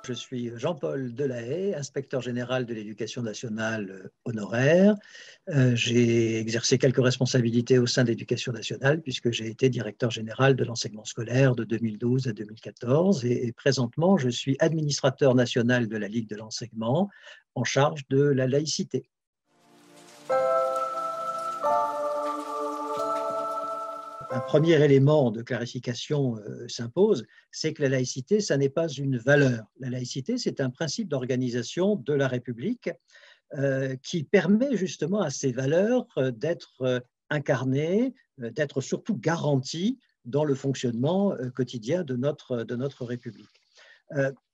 Je suis Jean-Paul Delahaye, inspecteur général de l'éducation nationale honoraire. J'ai exercé quelques responsabilités au sein de l'éducation nationale puisque j'ai été directeur général de l'enseignement scolaire de 2012 à 2014 et présentement je suis administrateur national de la Ligue de l'enseignement en charge de la laïcité. Un premier élément de clarification s'impose, c'est que la laïcité, ça n'est pas une valeur. La laïcité, c'est un principe d'organisation de la République qui permet justement à ces valeurs d'être incarnées, d'être surtout garanties dans le fonctionnement quotidien de notre République.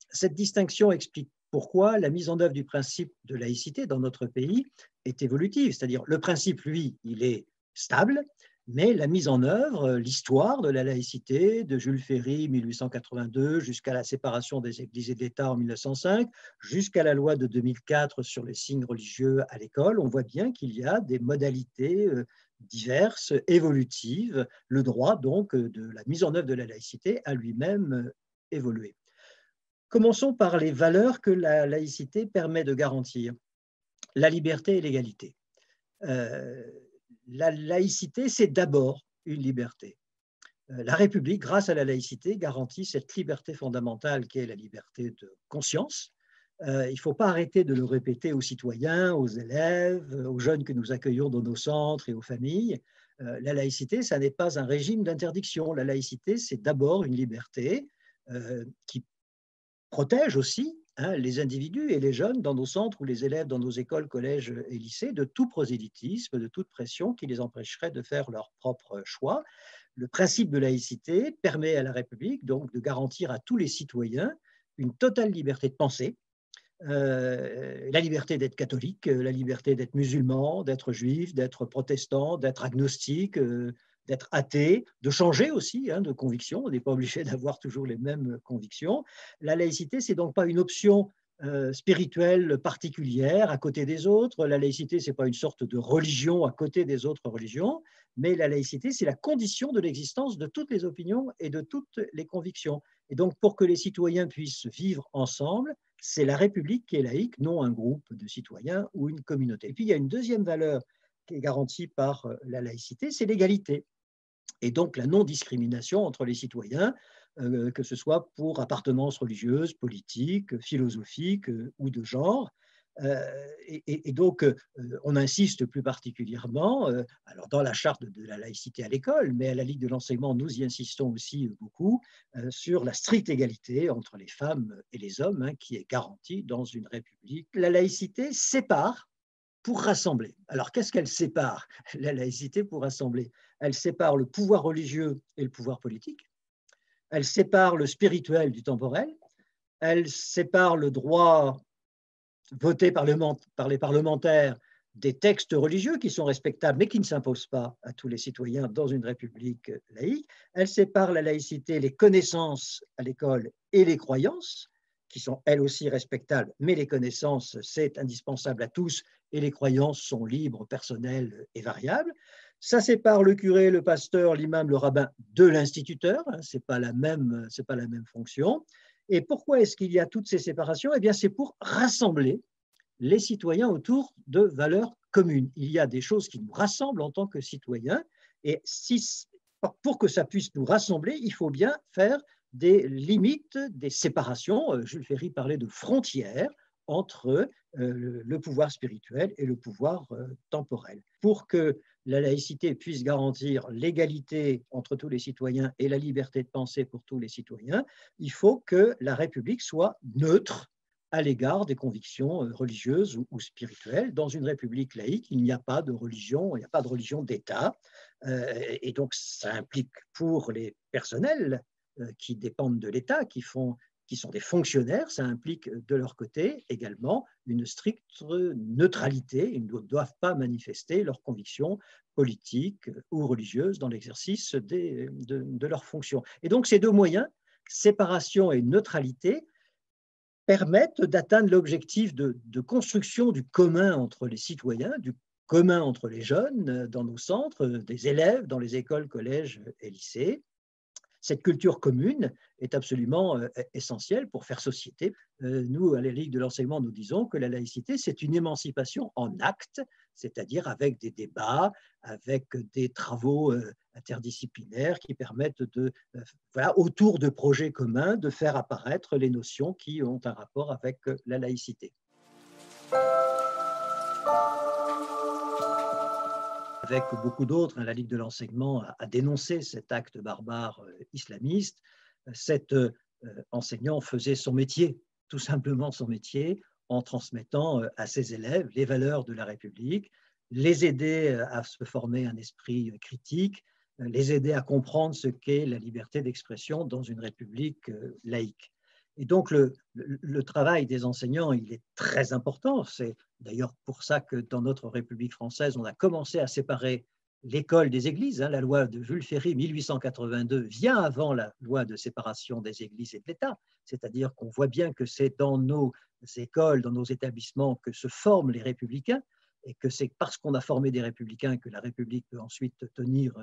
Cette distinction explique pourquoi la mise en œuvre du principe de laïcité dans notre pays est évolutive, c'est-à-dire le principe, lui, il est stable, mais la mise en œuvre, l'histoire de la laïcité, de Jules Ferry, 1882, jusqu'à la séparation des églises et de l'État en 1905, jusqu'à la loi de 2004 sur les signes religieux à l'école, on voit bien qu'il y a des modalités diverses, évolutives. Le droit, donc, de la mise en œuvre de la laïcité a lui-même évolué. Commençons par les valeurs que la laïcité permet de garantir. La liberté et l'égalité. La laïcité, c'est d'abord une liberté. La République, grâce à la laïcité, garantit cette liberté fondamentale qui est la liberté de conscience. Il ne faut pas arrêter de le répéter aux citoyens, aux élèves, aux jeunes que nous accueillons dans nos centres et aux familles. La laïcité, ça n'est pas un régime d'interdiction. La laïcité, c'est d'abord une liberté qui protège aussi les individus et les jeunes dans nos centres ou les élèves dans nos écoles, collèges et lycées de tout prosélytisme, de toute pression qui les empêcherait de faire leur propre choix. Le principe de laïcité permet à la République donc de garantir à tous les citoyens une totale liberté de penser, la liberté d'être catholique, la liberté d'être musulman, d'être juif, d'être protestant, d'être agnostique, d'être athée, de changer aussi de conviction. On n'est pas obligé d'avoir toujours les mêmes convictions. La laïcité, c'est donc pas une option spirituelle particulière à côté des autres. La laïcité, c'est pas une sorte de religion à côté des autres religions, mais la laïcité, c'est la condition de l'existence de toutes les opinions et de toutes les convictions. Et donc, pour que les citoyens puissent vivre ensemble, c'est la République qui est laïque, non un groupe de citoyens ou une communauté. Et puis, il y a une deuxième valeur qui est garantie par la laïcité, c'est l'égalité. Et donc la non-discrimination entre les citoyens, que ce soit pour appartenance religieuse, politique, philosophique ou de genre. Et donc, on insiste plus particulièrement, alors dans la charte de la laïcité à l'école, mais à la Ligue de l'enseignement, nous y insistons aussi beaucoup, sur la stricte égalité entre les femmes et les hommes, qui est garantie dans une république. La laïcité sépare pour rassembler. Alors, qu'est-ce qu'elle sépare, la laïcité, pour rassembler? Elle sépare le pouvoir religieux et le pouvoir politique. Elle sépare le spirituel du temporel. Elle sépare le droit voté par les parlementaires des textes religieux qui sont respectables mais qui ne s'imposent pas à tous les citoyens dans une république laïque. Elle sépare la laïcité, les connaissances à l'école et les croyances, qui sont elles aussi respectables, mais les connaissances, c'est indispensable à tous et les croyances sont libres, personnelles et variables. Ça sépare le curé, le pasteur, l'imam, le rabbin de l'instituteur, ce n'est pas la même fonction. Et pourquoi est-ce qu'il y a toutes ces séparations? Eh bien, c'est pour rassembler les citoyens autour de valeurs communes. Il y a des choses qui nous rassemblent en tant que citoyens, et pour que ça puisse nous rassembler, il faut bien faire des limites, des séparations. Jules Ferry parlait de frontières entre le pouvoir spirituel et le pouvoir temporel. Pour que la laïcité puisse garantir l'égalité entre tous les citoyens et la liberté de penser pour tous les citoyens, il faut que la République soit neutre à l'égard des convictions religieuses ou spirituelles. Dans une république laïque, il n'y a pas de religion, il n'y a pas de religion d'État. Et donc, ça implique pour les personnels qui dépendent de l'État, qui sont des fonctionnaires, ça implique de leur côté également une stricte neutralité. Ils ne doivent pas manifester leurs convictions politiques ou religieuses dans l'exercice de leurs fonctions. Et donc, ces deux moyens, séparation et neutralité, permettent d'atteindre l'objectif de construction du commun entre les citoyens, du commun entre les jeunes dans nos centres, des élèves dans les écoles, collèges et lycées. Cette culture commune est absolument essentielle pour faire société. Nous, à la Ligue de l'enseignement, nous disons que la laïcité, c'est une émancipation en acte, c'est-à-dire avec des débats, avec des travaux interdisciplinaires qui permettent voilà, autour de projets communs, de faire apparaître les notions qui ont un rapport avec la laïcité. Avec beaucoup d'autres, la Ligue de l'enseignement a dénoncé cet acte barbare islamiste. Cet enseignant faisait son métier, tout simplement son métier, en transmettant à ses élèves les valeurs de la République, les aider à se former un esprit critique, les aider à comprendre ce qu'est la liberté d'expression dans une République laïque. Et donc, le travail des enseignants, il est très important. C'est d'ailleurs pour ça que dans notre République française, on a commencé à séparer l'école des églises. La loi de Jules Ferry, 1882, vient avant la loi de séparation des églises et de l'État. C'est-à-dire qu'on voit bien que c'est dans nos écoles, dans nos établissements que se forment les républicains et que c'est parce qu'on a formé des républicains que la République peut ensuite tenir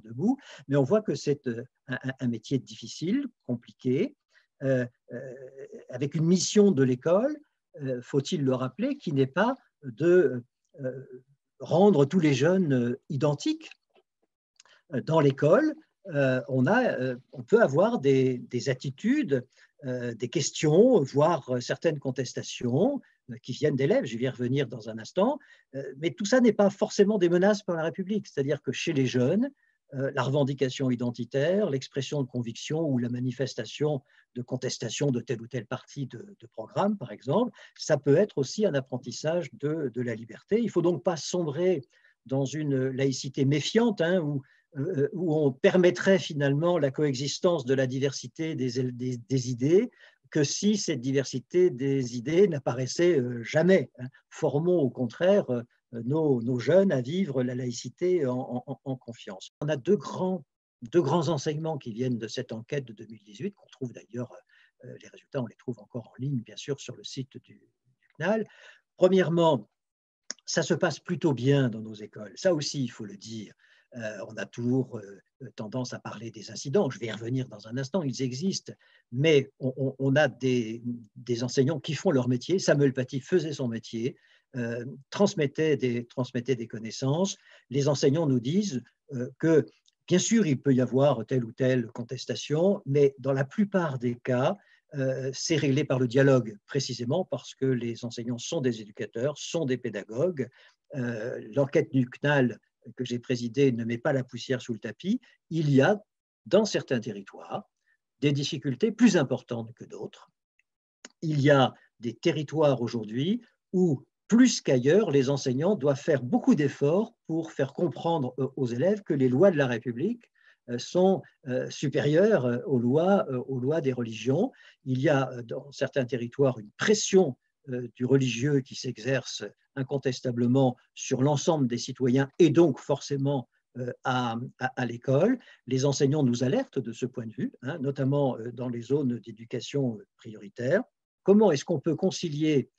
debout. Mais on voit que c'est un métier difficile, compliqué, avec une mission de l'école, faut-il le rappeler, qui n'est pas de rendre tous les jeunes identiques. Dans l'école, on peut avoir des attitudes, des questions, voire certaines contestations qui viennent d'élèves, je vais y revenir dans un instant, mais tout ça n'est pas forcément des menaces pour la République, c'est-à-dire que chez les jeunes, la revendication identitaire, l'expression de conviction ou la manifestation de contestation de tel ou tel parti de programme, par exemple, ça peut être aussi un apprentissage de la liberté. Il ne faut donc pas sombrer dans une laïcité méfiante, où on permettrait finalement la coexistence de la diversité des idées que si cette diversité des idées n'apparaissait jamais. Formons au contraire nos jeunes à vivre la laïcité en confiance. On a deux grands enseignements qui viennent de cette enquête de 2018, qu'on trouve d'ailleurs, les résultats, on les trouve encore en ligne, bien sûr, sur le site du CNAL. Premièrement, ça se passe plutôt bien dans nos écoles. Ça aussi, il faut le dire. On a toujours tendance à parler des incidents. Je vais y revenir dans un instant, ils existent. Mais on a des enseignants qui font leur métier. Samuel Paty faisait son métier, transmettait des connaissances. Les enseignants nous disent que, bien sûr, il peut y avoir telle ou telle contestation, mais dans la plupart des cas, c'est réglé par le dialogue, précisément parce que les enseignants sont des éducateurs, sont des pédagogues. L'enquête du CNAL que j'ai présidée ne met pas la poussière sous le tapis. Il y a, dans certains territoires, des difficultés plus importantes que d'autres. Il y a des territoires aujourd'hui où, plus qu'ailleurs, les enseignants doivent faire beaucoup d'efforts pour faire comprendre aux élèves que les lois de la République sont supérieures aux lois des religions. Il y a dans certains territoires une pression du religieux qui s'exerce incontestablement sur l'ensemble des citoyens et donc forcément à l'école. Les enseignants nous alertent de ce point de vue, notamment dans les zones d'éducation prioritaire. Comment est-ce qu'on peut concilier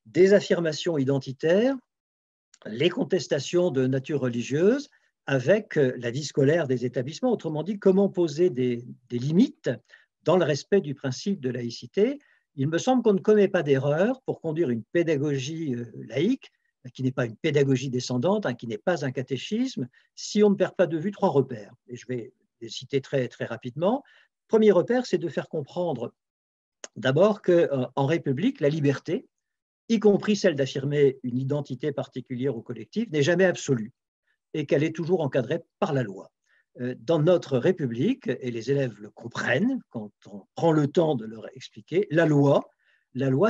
des affirmations identitaires, les contestations de nature religieuse, avec la vie scolaire des établissements? Autrement dit, comment poser des limites dans le respect du principe de laïcité? Il me semble qu'on ne commet pas d'erreur pour conduire une pédagogie laïque, qui n'est pas une pédagogie descendante, qui n'est pas un catéchisme, si on ne perd pas de vue trois repères. Et je vais les citer très, très rapidement. Premier repère, c'est de faire comprendre d'abord qu'en République, la liberté, y compris celle d'affirmer une identité particulière ou collective, n'est jamais absolue et qu'elle est toujours encadrée par la loi. Dans notre République, et les élèves le comprennent quand on prend le temps de leur expliquer, la loi,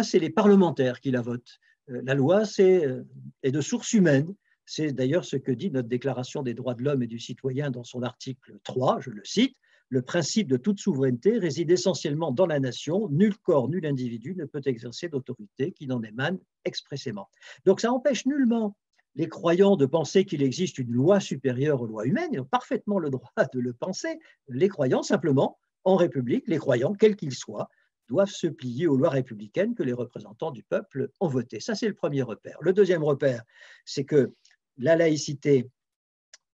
c'est les parlementaires qui la votent. La loi, est de source humaine. C'est d'ailleurs ce que dit notre Déclaration des droits de l'homme et du citoyen dans son article 3, je le cite. Le principe de toute souveraineté réside essentiellement dans la nation. Nul corps, nul individu ne peut exercer d'autorité qui n'en émane expressément. Donc ça n'empêche nullement les croyants de penser qu'il existe une loi supérieure aux lois humaines. Ils ont parfaitement le droit de le penser. Les croyants, simplement, en République, les croyants, quels qu'ils soient, doivent se plier aux lois républicaines que les représentants du peuple ont votées. Ça, c'est le premier repère. Le deuxième repère, c'est que la laïcité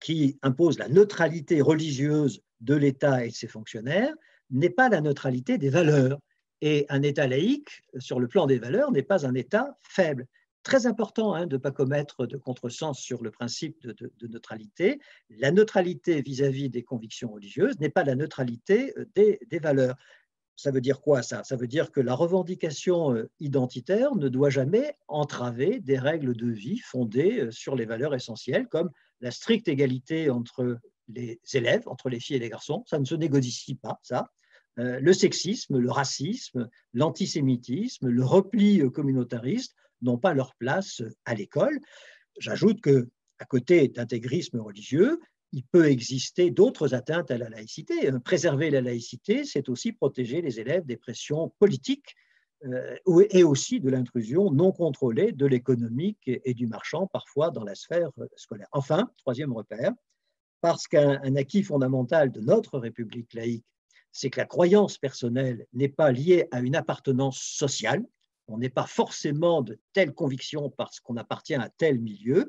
qui impose la neutralité religieuse de l'État et de ses fonctionnaires n'est pas la neutralité des valeurs. Et un État laïque, sur le plan des valeurs, n'est pas un État faible. Très important de ne pas commettre de contresens sur le principe de neutralité. La neutralité vis-à-vis des convictions religieuses n'est pas la neutralité des valeurs. Ça veut dire quoi ça? Ça veut dire que la revendication identitaire ne doit jamais entraver des règles de vie fondées sur les valeurs essentielles, comme la stricte égalité entre les élèves, entre les filles et les garçons. Ça ne se négocie pas, ça. Le sexisme, le racisme, l'antisémitisme, le repli communautariste n'ont pas leur place à l'école. J'ajoute qu'à côté d'intégrisme religieux, il peut exister d'autres atteintes à la laïcité. Préserver la laïcité, c'est aussi protéger les élèves des pressions politiques et aussi de l'intrusion non contrôlée de l'économique et du marchand, parfois dans la sphère scolaire. Enfin, troisième repère, parce qu'un acquis fondamental de notre République laïque, c'est que la croyance personnelle n'est pas liée à une appartenance sociale. On n'est pas forcément de telle conviction parce qu'on appartient à tel milieu.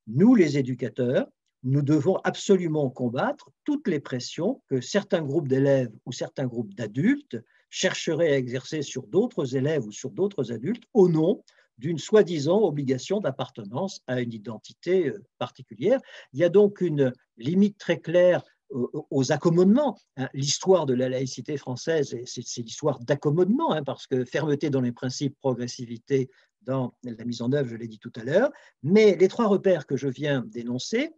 Nous, les éducateurs, nous devons absolument combattre toutes les pressions que certains groupes d'élèves ou certains groupes d'adultes chercheraient à exercer sur d'autres élèves ou sur d'autres adultes au nom d'une soi-disant obligation d'appartenance à une identité particulière. Il y a donc une limite très claire aux accommodements. L'histoire de la laïcité française, c'est l'histoire d'accommodement, parce que fermeté dans les principes, progressivité dans la mise en œuvre, je l'ai dit tout à l'heure, mais les trois repères que je viens d'énoncer,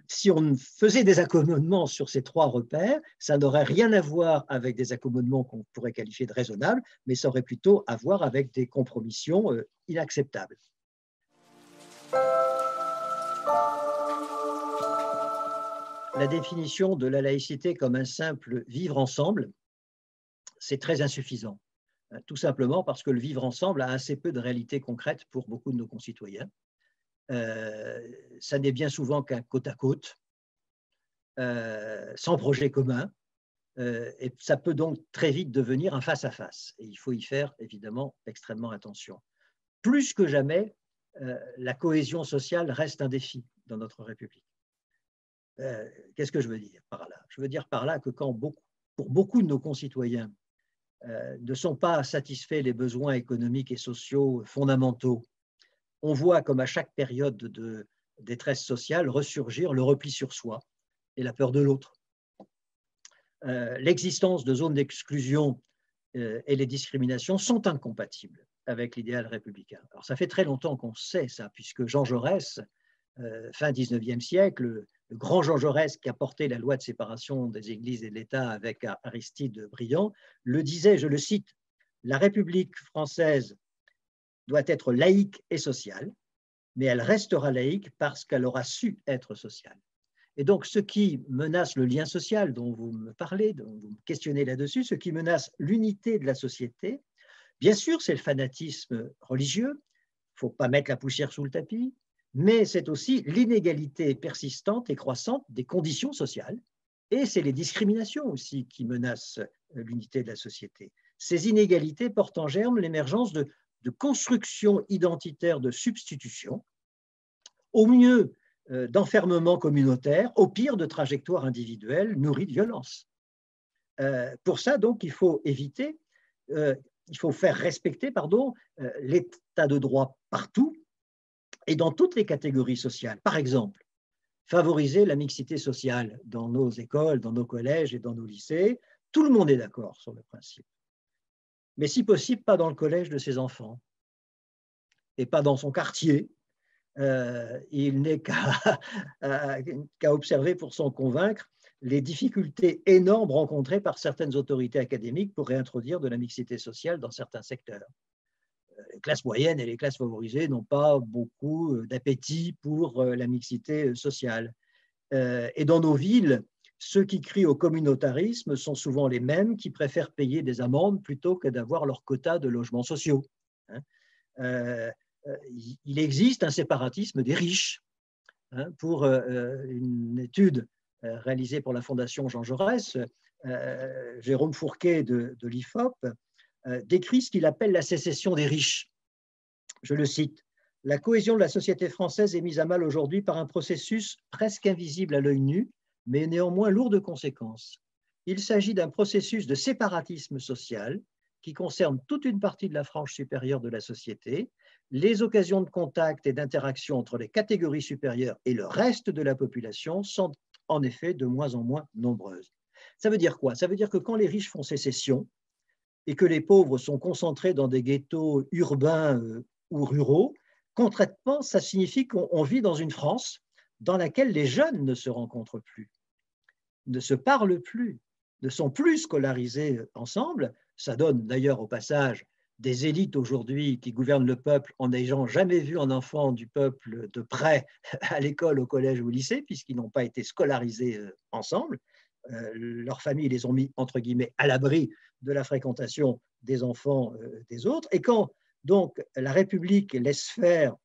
si on faisait des accommodements sur ces trois repères, ça n'aurait rien à voir avec des accommodements qu'on pourrait qualifier de raisonnables, mais ça aurait plutôt à voir avec des compromissions inacceptables. La définition de la laïcité comme un simple vivre ensemble, c'est très insuffisant. Tout simplement parce que le vivre ensemble a assez peu de réalité concrète pour beaucoup de nos concitoyens. Ça n'est bien souvent qu'un côte à côte, sans projet commun, et ça peut donc très vite devenir un face-à-face. Et il faut y faire évidemment extrêmement attention. Plus que jamais, la cohésion sociale reste un défi dans notre République. Qu'est-ce que je veux dire par là? Je veux dire par là que pour beaucoup de nos concitoyens ne sont pas satisfaits les besoins économiques et sociaux fondamentaux, on voit comme à chaque période de détresse sociale ressurgir le repli sur soi et la peur de l'autre. L'existence de zones d'exclusion et les discriminations sont incompatibles avec l'idéal républicain. Alors ça fait très longtemps qu'on sait ça, puisque Jean Jaurès, fin 19e siècle, le grand Jean Jaurès qui a porté la loi de séparation des églises et de l'État avec Aristide Briand, le disait, je le cite, « La République française doit être laïque et sociale, mais elle restera laïque parce qu'elle aura su être sociale. » Et donc, ce qui menace le lien social dont vous me parlez, dont vous me questionnez là-dessus, ce qui menace l'unité de la société, bien sûr, c'est le fanatisme religieux, il ne faut pas mettre la poussière sous le tapis, mais c'est aussi l'inégalité persistante et croissante des conditions sociales, et c'est les discriminations aussi qui menacent l'unité de la société. Ces inégalités portent en germe l'émergence de constructions identitaires de substitution, au mieux d'enfermement communautaire, au pire de trajectoires individuelles nourries de violence. Pour ça, donc, il faut faire respecter l'état de droit partout et dans toutes les catégories sociales. Par exemple, favoriser la mixité sociale dans nos écoles, dans nos collèges et dans nos lycées. Tout le monde est d'accord sur le principe. Mais si possible, pas dans le collège de ses enfants et pas dans son quartier. Il n'est qu'à observer pour s'en convaincre les difficultés énormes rencontrées par certaines autorités académiques pour réintroduire de la mixité sociale dans certains secteurs. Les classes moyennes et les classes favorisées n'ont pas beaucoup d'appétit pour la mixité sociale. Et dans nos villes, ceux qui crient au communautarisme sont souvent les mêmes qui préfèrent payer des amendes plutôt que d'avoir leur quota de logements sociaux. Il existe un séparatisme des riches. Pour une étude réalisée pour la Fondation Jean Jaurès, Jérôme Fourquet de l'IFOP décrit ce qu'il appelle la sécession des riches. Je le cite, « La cohésion de la société française est mise à mal aujourd'hui par un processus presque invisible à l'œil nu, mais néanmoins lourd de conséquences. Il s'agit d'un processus de séparatisme social qui concerne toute une partie de la frange supérieure de la société. Les occasions de contact et d'interaction entre les catégories supérieures et le reste de la population sont en effet de moins en moins nombreuses. Ça veut dire quoi? Ça veut dire que quand les riches font sécession et que les pauvres sont concentrés dans des ghettos urbains ou ruraux, concrètement, ça signifie qu'on vit dans une France dans laquelle les jeunes ne se rencontrent plus, ne se parlent plus, ne sont plus scolarisés ensemble. Ça donne d'ailleurs au passage des élites aujourd'hui qui gouvernent le peuple en n'ayant jamais vu un enfant du peuple de près à l'école, au collège ou au lycée, puisqu'ils n'ont pas été scolarisés ensemble. Leurs familles les ont mis, entre guillemets, à l'abri de la fréquentation des enfants des autres. Et quand donc la République laisse faire,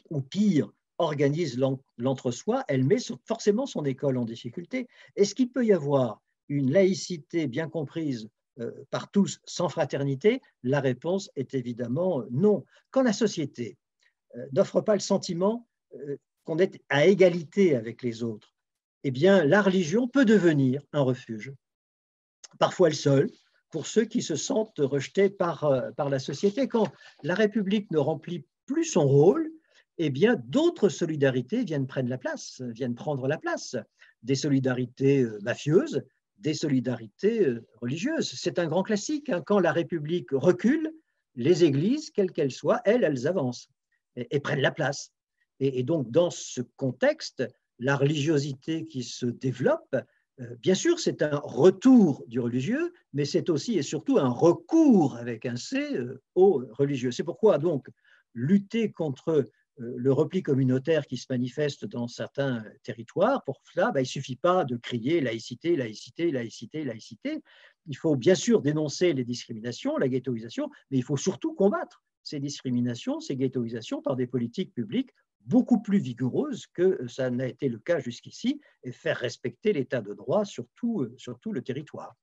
ou pire, organise l'entre-soi, elle met forcément son école en difficulté. Est-ce qu'il peut y avoir une laïcité bien comprise par tous sans fraternité? La réponse est évidemment non. Quand la société n'offre pas le sentiment qu'on est à égalité avec les autres, eh bien, la religion peut devenir un refuge, parfois le seul, pour ceux qui se sentent rejetés par la société. Quand la République ne remplit plus son rôle, eh bien, d'autres solidarités viennent prendre la place, des solidarités mafieuses, des solidarités religieuses. C'est un grand classique, hein. Quand la République recule, les églises, quelles qu'elles soient, elles avancent et prennent la place. Et donc, dans ce contexte, la religiosité qui se développe, bien sûr, c'est un retour du religieux, mais c'est aussi et surtout un recours avec un C au religieux. C'est pourquoi donc lutter contre le repli communautaire qui se manifeste dans certains territoires, pour cela, il ne suffit pas de crier laïcité, laïcité, laïcité, laïcité. Il faut bien sûr dénoncer les discriminations, la ghettoisation, mais il faut surtout combattre ces discriminations, ces ghettoisations par des politiques publiques beaucoup plus vigoureuses que ça n'a été le cas jusqu'ici et faire respecter l'état de droit sur tout le territoire.